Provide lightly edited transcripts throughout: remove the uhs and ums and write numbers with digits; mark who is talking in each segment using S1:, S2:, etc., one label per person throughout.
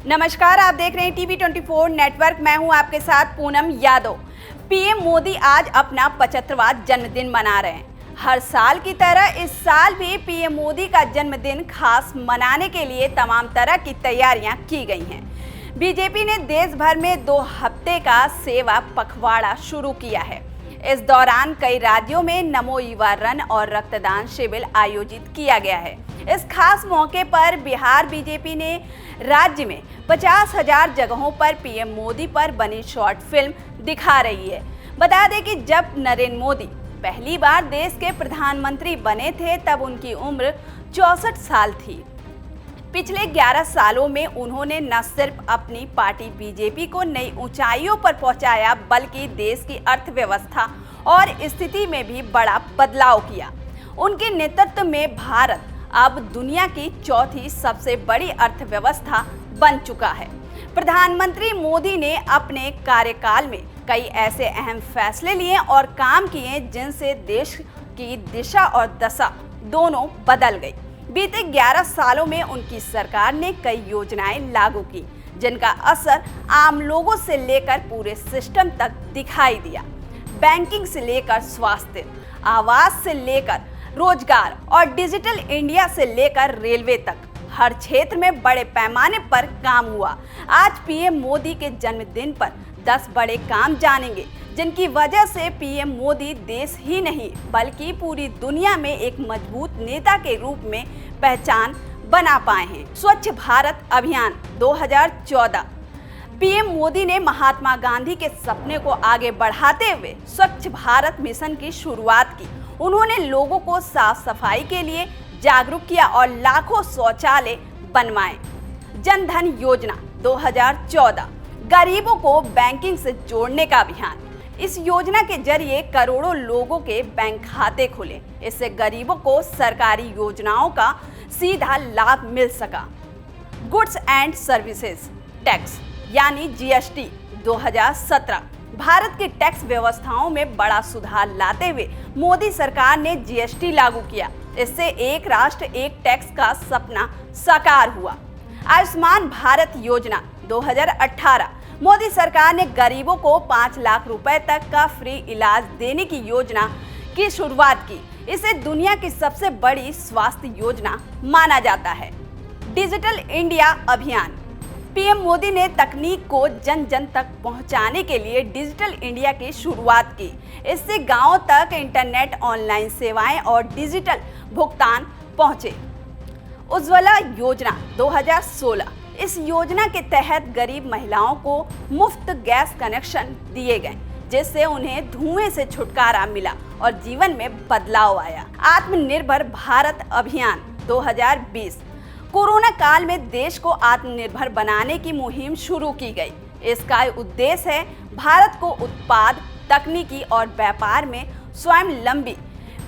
S1: नमस्कार, आप देख रहे हैं टीवी 24 नेटवर्क। मैं हूं आपके साथ पूनम यादव। पीएम मोदी आज अपना 75वां जन्मदिन मना रहे हैं। हर साल की तरह इस साल भी पीएम मोदी का जन्मदिन खास मनाने के लिए तमाम तरह की तैयारियां की गई हैं। बीजेपी ने देश भर में 2 हफ्ते का सेवा पखवाड़ा शुरू किया है। इस दौरान कई राज्यों में नमो युवा रन और रक्तदान शिविर आयोजित किया गया है। इस खास मौके पर बिहार बीजेपी ने राज्य में 50,000 जगहों पर पीएम मोदी पर बनी शॉर्ट फिल्म दिखा रही है। बता दें कि जब नरेंद्र मोदी पहली बार देश के प्रधानमंत्री बने थे तब उनकी उम्र 64 साल थी। पिछले 11 सालों में उन्होंने न सिर्फ अपनी पार्टी बीजेपी को नई ऊंचाइयों पर पहुंचाया, बल्कि देश की अर्थव्यवस्था और स्थिति में भी बड़ा बदलाव किया। उनके नेतृत्व में भारत अब दुनिया की चौथी सबसे बड़ी अर्थव्यवस्था बन चुका है। प्रधानमंत्री मोदी ने अपने कार्यकाल में कई ऐसे अहम फैसले लिए और काम किए जिनसे देश की दिशा और दशा दोनों बदल गई। बीते 11 सालों में उनकी सरकार ने कई योजनाएं लागू की जिनका असर आम लोगों से लेकर पूरे सिस्टम तक दिखाई दिया। बैंकिंग से लेकर स्वास्थ्य, आवास से लेकर रोजगार और डिजिटल इंडिया से लेकर रेलवे तक हर क्षेत्र में बड़े पैमाने पर काम हुआ। आज पीएम मोदी के जन्मदिन पर 10 बड़े काम जानेंगे जिनकी वजह से पीएम मोदी देश ही नहीं बल्कि पूरी दुनिया में एक मजबूत नेता के रूप में पहचान बना पाए हैं। स्वच्छ भारत अभियान 2014। पीएम मोदी ने महात्मा गांधी के सपने को आगे बढ़ाते हुए स्वच्छ भारत मिशन की शुरुआत की। उन्होंने लोगों को साफ सफाई के लिए जागरूक किया और लाखों शौचालय बनवाए। जन धन योजना 2014। गरीबों को बैंकिंग से जोड़ने का अभियान। इस योजना के जरिए करोड़ों लोगों के बैंक खाते खुले। इससे गरीबों को सरकारी योजनाओं का सीधा लाभ मिल सका। गुड्स एंड सर्विसेज टैक्स यानी जीएसटी 2017। भारत की टैक्स व्यवस्थाओं में बड़ा सुधार लाते हुए मोदी सरकार ने जीएसटी लागू किया। इससे एक राष्ट्र एक टैक्स का सपना साकार हुआ। आयुष्मान भारत योजना 2018। मोदी सरकार ने गरीबों को 5 लाख रुपए तक का फ्री इलाज देने की योजना की शुरुआत की। इसे दुनिया की सबसे बड़ी स्वास्थ्य योजना माना जाता है। डिजिटल इंडिया अभियान। पीएम मोदी ने तकनीक को जन जन तक पहुंचाने के लिए डिजिटल इंडिया की शुरुआत की। इससे गांवों तक इंटरनेट, ऑनलाइन सेवाएं और डिजिटल भुगतान पहुंचे। उज्ज्वला योजना 2016। इस योजना के तहत गरीब महिलाओं को मुफ्त गैस कनेक्शन दिए गए जिससे उन्हें धुएं से छुटकारा मिला और जीवन में बदलाव आया। आत्मनिर्भर भारत अभियान 2020। कोरोना काल में देश को आत्मनिर्भर बनाने की मुहिम शुरू की गई। इसका उद्देश्य है भारत को उत्पाद, तकनीकी और व्यापार में स्वावलंबी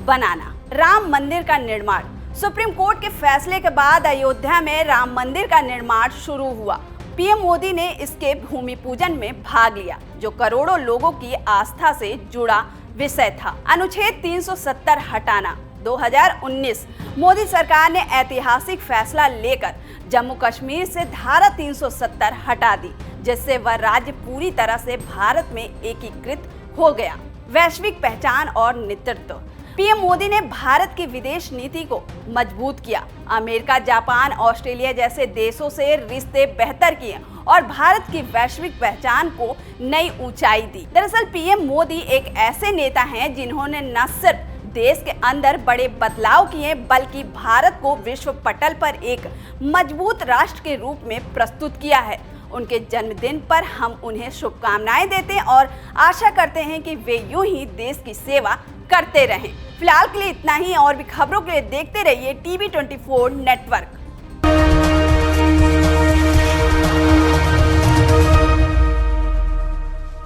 S1: बनाना। राम मंदिर का निर्माण। सुप्रीम कोर्ट के फैसले के बाद अयोध्या में राम मंदिर का निर्माण शुरू हुआ। पीएम मोदी ने इसके भूमि पूजन में भाग लिया जो करोड़ों लोगों की आस्था से जुड़ा विषय था। अनुच्छेद 370 हटाना 2019। मोदी सरकार ने ऐतिहासिक फैसला लेकर जम्मू कश्मीर से धारा 370 हटा दी जिससे वह राज्य पूरी तरह से भारत में एकीकृत हो गया। वैश्विक पहचान और नेतृत्व। पीएम मोदी ने भारत की विदेश नीति को मजबूत किया। अमेरिका, जापान, ऑस्ट्रेलिया जैसे देशों से रिश्ते बेहतर किए और भारत की वैश्विक पहचान को नई ऊंचाई दी। दरअसल पीएम मोदी एक ऐसे नेता हैं जिन्होंने न सिर्फ देश के अंदर बड़े बदलाव किए बल्कि भारत को विश्व पटल पर एक मजबूत राष्ट्र के रूप में प्रस्तुत किया है। उनके जन्मदिन पर हम उन्हें शुभकामनाएं देते हैं और आशा करते हैं कि वे यूं ही देश की सेवा करते रहें। फिलहाल के लिए इतना ही। और भी खबरों के लिए देखते रहिए टीवी 24 नेटवर्क।